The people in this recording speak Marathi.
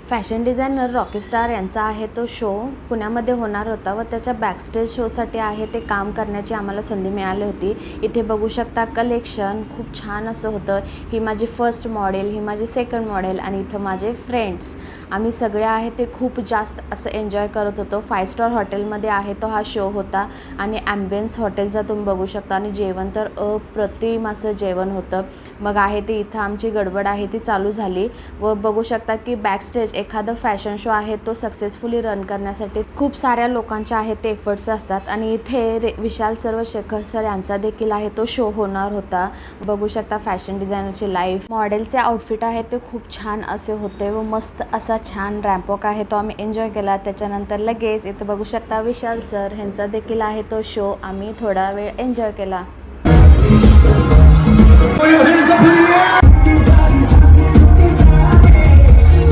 फॅशन डिझायनर रॉकीस्टार यांचा आहे तो शो पुण्यामध्ये होणार होता व त्याच्या बॅकस्टेज शोसाठी आहे ते काम करण्याची आम्हाला संधी मिळाली होती। इथे बघू शकता कलेक्शन खूप छान असं होतं। ही माझी फर्स्ट मॉडेल, ही माझी सेकंड मॉडेल आणि इथं माझे फ्रेंड्स, आम्ही सगळे आहे ते खूप जास्त असं एन्जॉय करत होतो। 5 स्टार हॉटेलमध्ये आहे तो हा शो होता आणि ॲम्बियन्स हॉटेलचा तुम्ही बघू शकता आणि जेवण तर अप्रतिम असं जेवण होतं। मग आहे ते इथं आमची गडबड आहे ती चालू झाली व बघू शकता की बॅकस्टेज एखादा फॅशन शो आहे तो सक्सेसफुली रन करण्यासाठी खूप साऱ्या लोकांचे आहे ते एफर्ट्स असतात आणि इथे विशाल सर व शेखर सर यांचा देखील आहे तो शो होणार होता। बघू शकता फॅशन डिझायनरची लाईफ, मॉडेलचे आउटफिट आहे ते खूप छान असे होते व मस्त असा छान रॅम्प वॉक आहे तो आम्ही एन्जॉय केला। त्याच्यानंतर लगेच इथे बघू शकता विशाल सर ह्यांचा देखील आहे तो शो आम्ही थोडा वेळ एन्जॉय केला।